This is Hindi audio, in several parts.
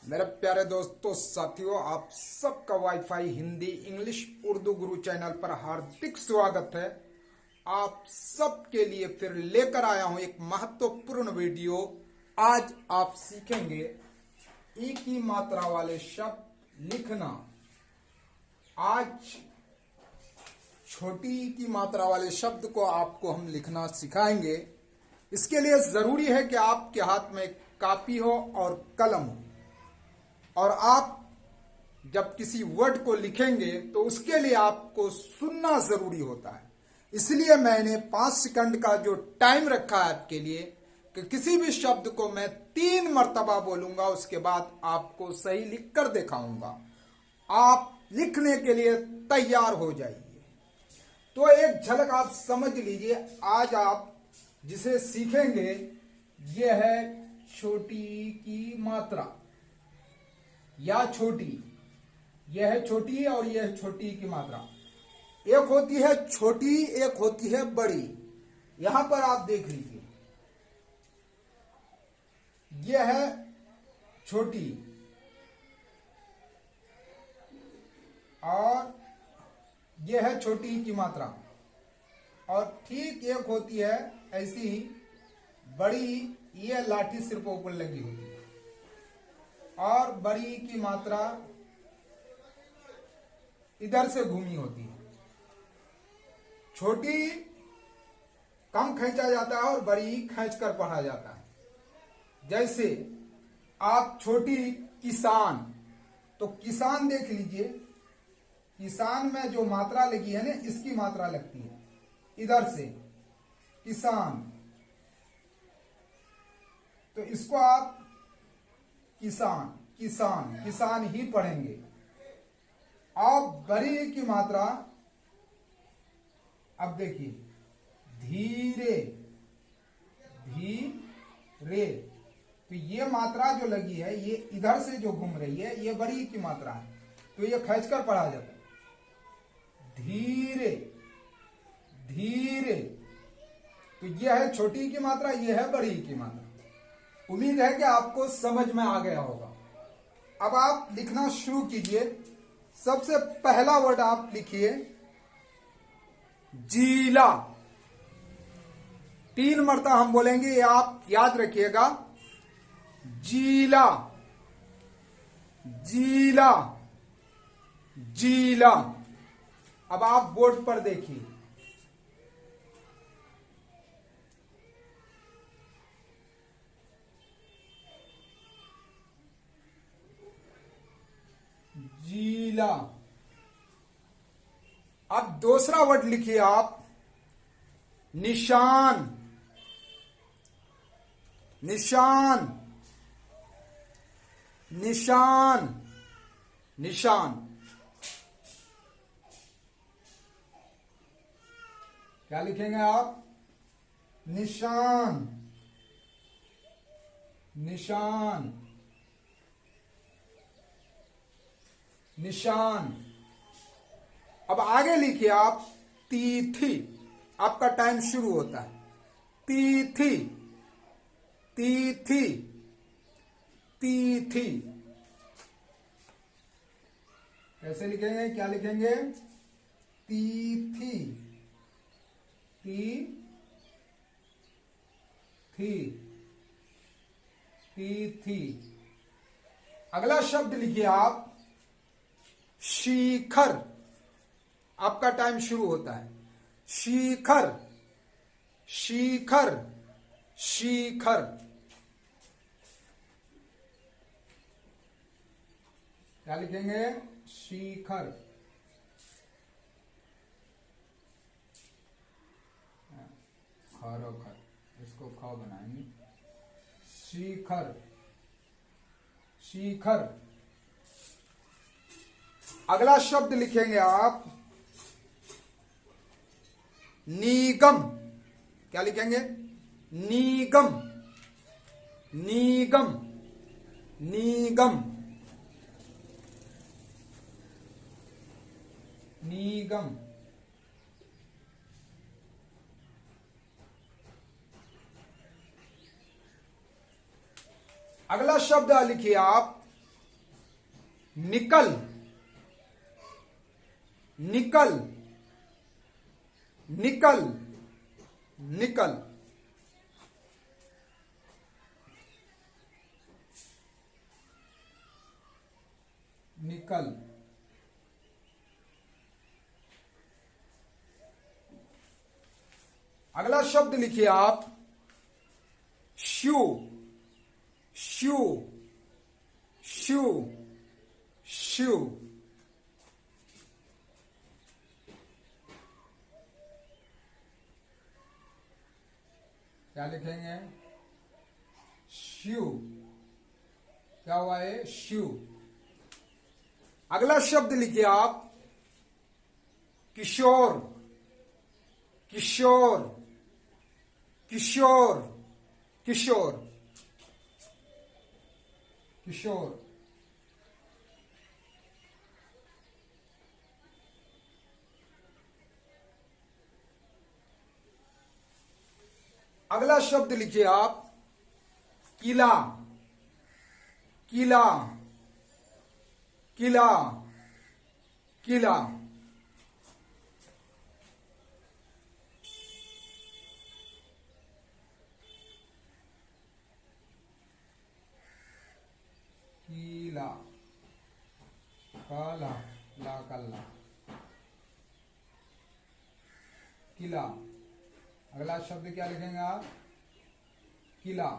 मेरे प्यारे दोस्तों साथियों, आप सबका वाईफाई हिंदी इंग्लिश उर्दू गुरु चैनल पर हार्दिक स्वागत है। आप सबके लिए फिर लेकर आया हूं एक महत्वपूर्ण वीडियो। आज आप सीखेंगे ई की मात्रा वाले शब्द लिखना। आज छोटी ई की मात्रा वाले शब्द को आपको हम लिखना सिखाएंगे। इसके लिए जरूरी है कि आपके हाथ में कॉपी हो और कलम हो, और आप जब किसी वर्ड को लिखेंगे तो उसके लिए आपको सुनना जरूरी होता है। इसलिए मैंने 5 सेकंड का जो टाइम रखा है आपके लिए कि किसी भी शब्द को मैं 3 मर्तबा बोलूंगा, उसके बाद आपको सही लिखकर दिखाऊंगा। आप लिखने के लिए तैयार हो जाइए। तो एक झलक आप समझ लीजिए। आज आप जिसे सीखेंगे यह है छोटी ई की मात्रा या छोटी। यह है छोटी और यह है छोटी की मात्रा। एक होती है छोटी, एक होती है बड़ी। यहां पर आप देख लीजिए, यह है छोटी और यह है छोटी की मात्रा। और ठीक एक होती है ऐसी ही बड़ी, यह लाठी सिर पर ऊपर लगी होती है, और बड़ी की मात्रा इधर से घूमी होती है। छोटी कम खींचा जाता है और बड़ी खींच कर पढ़ा जाता है। जैसे आप छोटी किसान, तो किसान देख लीजिए, किसान में जो मात्रा लगी है ना, इसकी मात्रा लगती है इधर से किसान। तो इसको आप किसान किसान किसान ही पढ़ेंगे। अब बड़ी की मात्रा, अब देखिए, धीरे धीरे। तो ये मात्रा जो लगी है, ये इधर से जो घूम रही है, ये बड़ी की मात्रा है, तो ये खींचकर पढ़ा जाता है। धीरे धीरे। तो ये है छोटी की मात्रा, ये है बड़ी की मात्रा। उम्मीद है कि आपको समझ में आ गया होगा। अब आप लिखना शुरू कीजिए। सबसे पहला वर्ड आप लिखिए जीला। 3 मरतबा हम बोलेंगे, ये आप याद रखिएगा। जीला जीला जीला। अब आप बोर्ड पर देखिए, जीला। अब दूसरा वर्ड लिखिए आप, निशान निशान निशान निशान। क्या लिखेंगे आप? निशान निशान निशान। अब आगे लिखिए आप तिथि। आपका टाइम शुरू होता है। तिथि तिथि तिथि। कैसे लिखेंगे? क्या लिखेंगे? तिथि तिथि तिथि। अगला शब्द लिखिए आप शिखर। आपका टाइम शुरू होता है। शिखर शिखर शिखर। क्या लिखेंगे? शिखर। खर, इसको ख बनाएंगे। शिखर शिखर। अगला शब्द लिखेंगे आप निगम। क्या लिखेंगे? निगम निगम निगम निगम। अगला शब्द लिखिए आप निकल, निकल, निकल, निकल। निकल। अगला शब्द लिखिए आप, शू, शू, शू, शू। क्या लिखेंगे? शू। क्या हुआ है? शू। अगला शब्द लिखिए आप, किशोर, किशोर, किशोर, किशोर, किशोर। अगला शब्द लिखिए आप, किला, किला, किला, किला। किला, काला, ला कल्ला, किला। अगला शब्द क्या लिखेंगे आप? किला।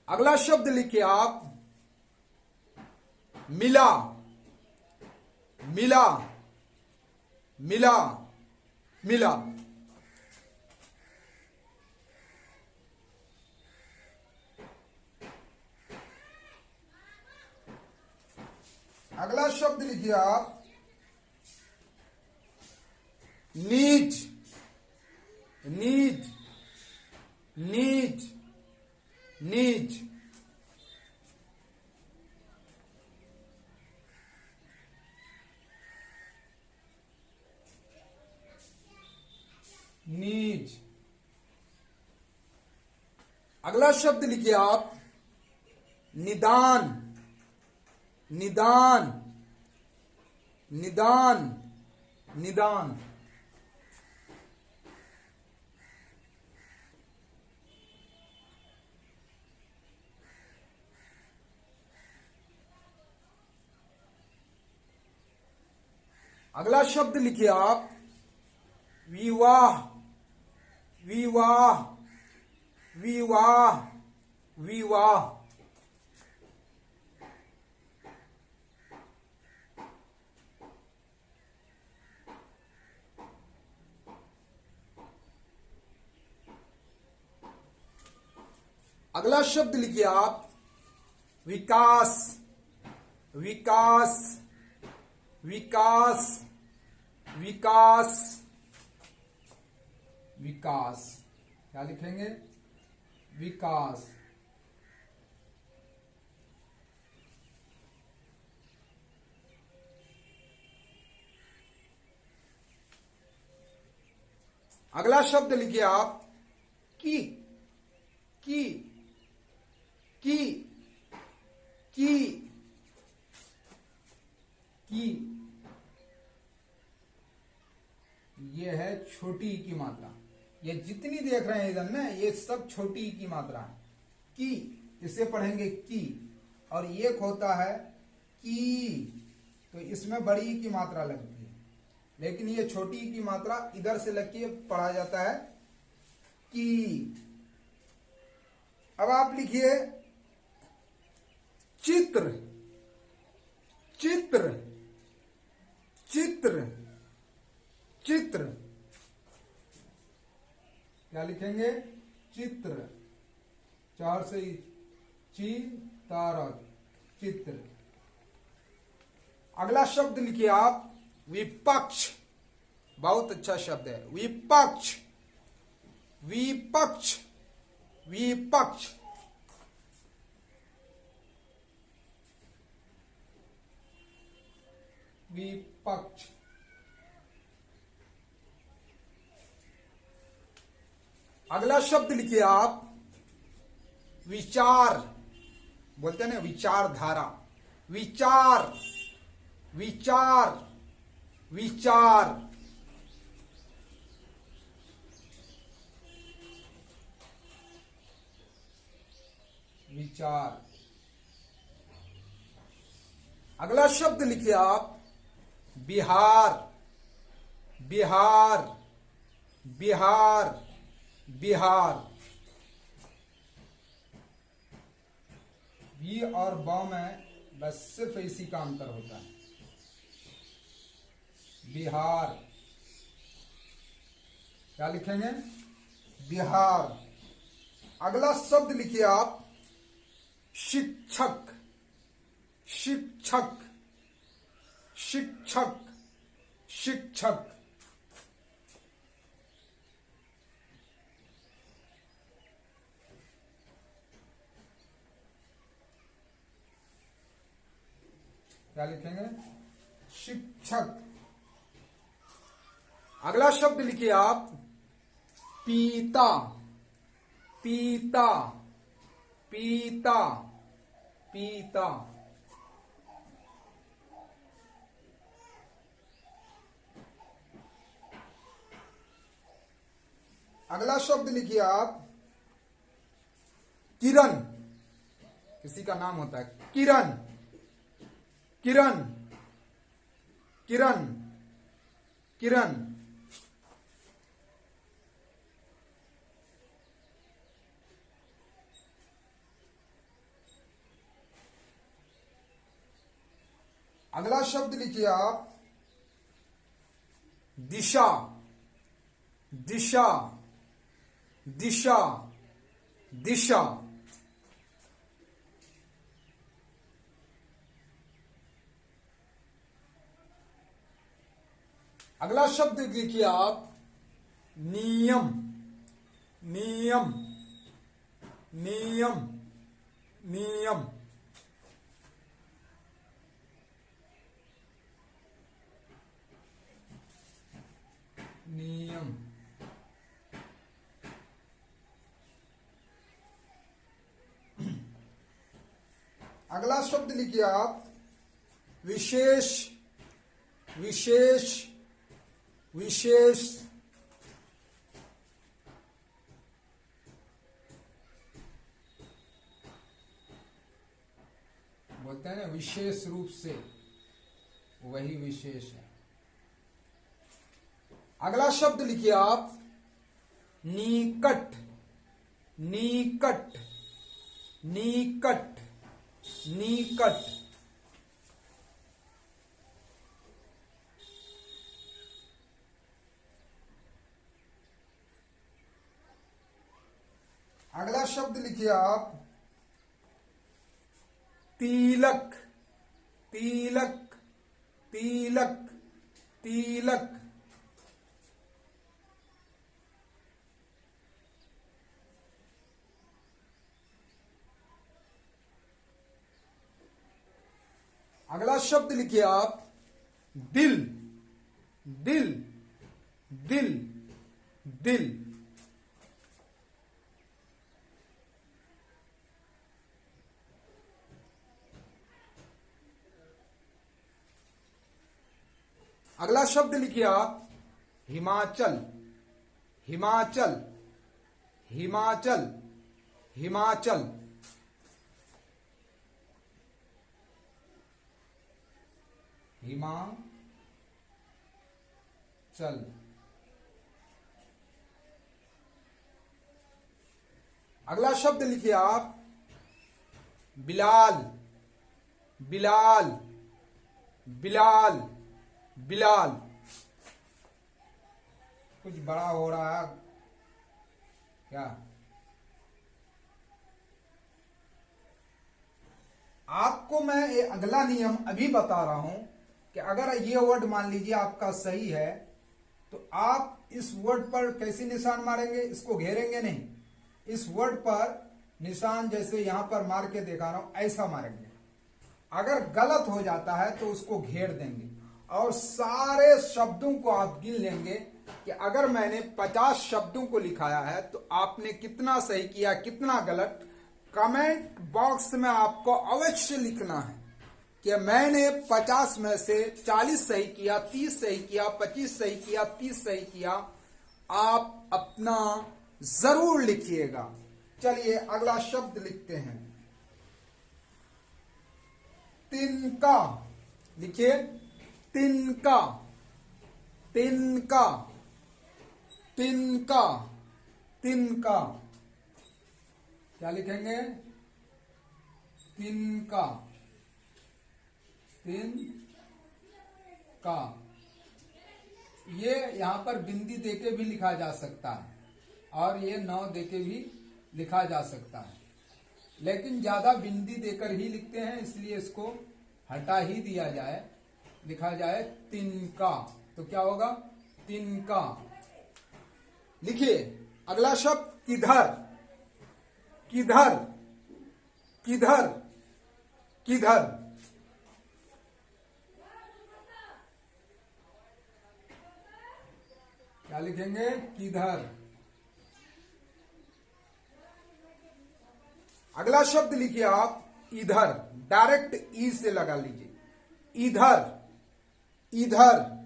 अगला शब्द लिखिए आप, मिला, मिला, मिला, मिला। अगला शब्द लिखिए आप, नीच, नीच, नीच, नीच। नीच। अगला शब्द लिखिए आप, निदान, निदान, निदान, निदान। अगला शब्द लिखिए आप, विवाह, विवाह, विवाह, विवाह। अगला शब्द लिखिए आप, विकास, विकास, विकास, विकास, विकास। क्या लिखेंगे? विकास। अगला शब्द लिखिए आप, की, की, की, की, की। ये है छोटी की मात्रा। ये जितनी देख रहे हैं इधर ना, ये सब छोटी की मात्रा है। की, इसे पढ़ेंगे की। और एक होता है की, तो इसमें बड़ी की मात्रा लगती है, लेकिन ये छोटी की मात्रा इधर से लग के पढ़ा जाता है की। अब आप लिखिए, चित्र, चित्र, चित्र, चित्र। क्या लिखेंगे? चित्र। चार से ची, तारा, चित्र। अगला शब्द लिखिए आप, विपक्ष। बहुत अच्छा शब्द है, विपक्ष, विपक्ष, विपक्ष। विपक्ष। अगला शब्द लिखिए आप, विचार। बोलते हैं ना विचारधारा, विचार, विचार, विचार, विचार। अगला शब्द लिखिए आप, बिहार, बिहार, बिहार, बिहार। बी और ब में बस सिर्फ इसी का अंतर होता है। बिहार, क्या लिखेंगे? बिहार। अगला शब्द लिखिए आप, शिक्षक, शिक्षक, शिक्षक, शिक्षक। क्या लिखेंगे? शिक्षक। अगला शब्द लिखिए आप, पीता, पीता, पीता, पीता। अगला शब्द लिखिए आप, किरण। किसी का नाम होता है किरण, किरण, किरण, किरण। अगला शब्द लिखिए आप, दिशा, दिशा, दिशा, दिशा। अगला शब्द लिखिए आप, नियम, नियम, नियम, नियम। नियम। अगला शब्द लिखिए आप, विशेष, विशेष, विशेष। बोलते हैं ना विशेष रूप से, वही विशेष है। अगला शब्द लिखिए आप, निकट, निकट, निकट, निकट। अगला शब्द लिखिए आप, तिलक, तिलक, तिलक, तिलक। अगला शब्द लिखिए आप, दिल, दिल, दिल, दिल। अगला शब्द लिखिए आप, हिमाचल, हिमाचल, हिमाचल, हिमाचल। हिमाचल। अगला शब्द लिखिए आप, बिलाल, बिलाल, बिलाल, बिलाल। कुछ बड़ा हो रहा है क्या? आपको मैं ये अगला नियम अभी बता रहा हूं कि अगर ये वर्ड मान लीजिए आपका सही है तो आप इस वर्ड पर कैसे निशान मारेंगे? इसको घेरेंगे नहीं, इस वर्ड पर निशान जैसे यहां पर मार के दिखा रहा हूं ऐसा मारेंगे। अगर गलत हो जाता है तो उसको घेर देंगे और सारे शब्दों को आप गिन लेंगे कि अगर मैंने 50 शब्दों को लिखाया है तो आपने कितना सही किया, कितना गलत। कमेंट बॉक्स में आपको अवश्य लिखना है। कि मैंने 50 में से 40 सही किया, 30 सही किया, 25 सही किया, 30 सही किया। आप अपना जरूर लिखिएगा। चलिए अगला शब्द लिखते हैं, तिनका। लिखिए, तिनका, तिनका, तिनका, तिनका। क्या लिखेंगे? तिनका, तिनका। ये यहां पर बिंदी देके भी लिखा जा सकता है और ये नौ देके भी लिखा जा सकता है, लेकिन ज्यादा बिंदी देकर ही लिखते हैं, इसलिए इसको हटा ही दिया जाए, लिखा जाए तिनका। तो क्या होगा? तिनका। लिखिए अगला शब्द, किधर। किधर, किधर, किधर। क्या लिखेंगे? किधर। अगला शब्द लिखिए आप, इधर। डायरेक्ट ई से लगा लीजिए, इधर, इधर,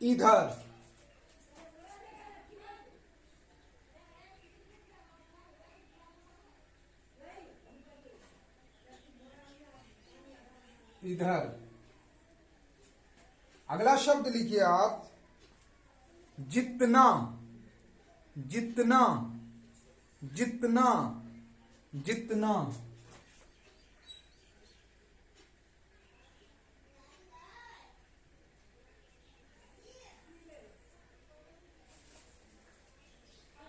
इधर। इधर। अगला शब्द लिखिए आप, जितना। जितना, जितना, जितना।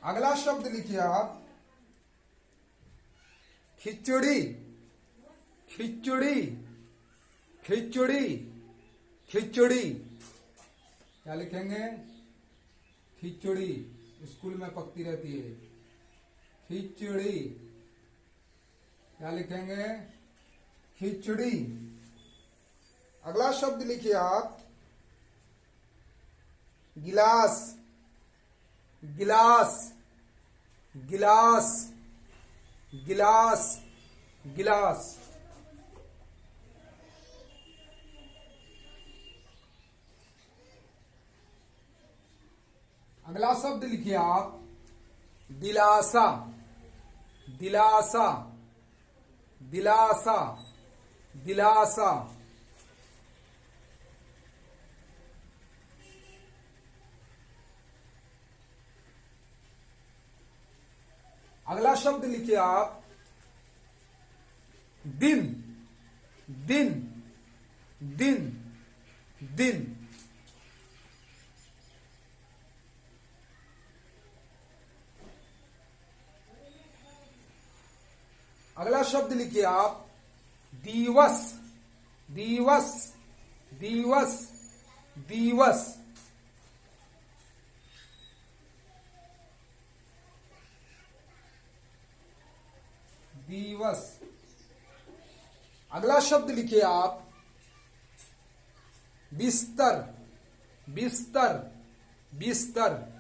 अगला शब्द लिखिए आप, खिचड़ी। खिचड़ी, खिचड़ी, खिचड़ी। क्या लिखेंगे? खिचड़ी। स्कूल में पकती रहती है, खिचड़ी। क्या लिखेंगे? खिचड़ी। अगला शब्द लिखिए आप, गिलास। गिलास, गिलास, गिलास, गिलास। अगला शब्द लिखिए आप, दिलासा। दिलासा, दिलासा, दिलासा। अगला शब्द लिखिए आप, दिन। दिन, दिन, दिन। अगला शब्द लिखिए आप, दिवस। दिवस, दिवस, दिवस। दिवस। अगला शब्द लिखिए आप, बिस्तर। बिस्तर, बिस्तर।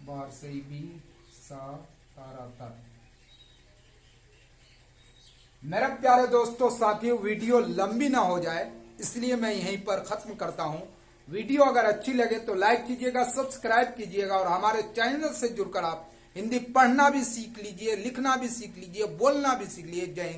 बार से ही बी सा तारा तर। मेरे प्यारे दोस्तों साथियों, वीडियो लंबी ना हो जाए इसलिए मैं यहीं पर खत्म करता हूं। वीडियो अगर अच्छी लगे तो लाइक कीजिएगा, सब्सक्राइब कीजिएगा और हमारे चैनल से जुड़कर आप हिंदी पढ़ना भी सीख लीजिए, लिखना भी सीख लीजिए, बोलना भी सीख लीजिए। जय हिंद।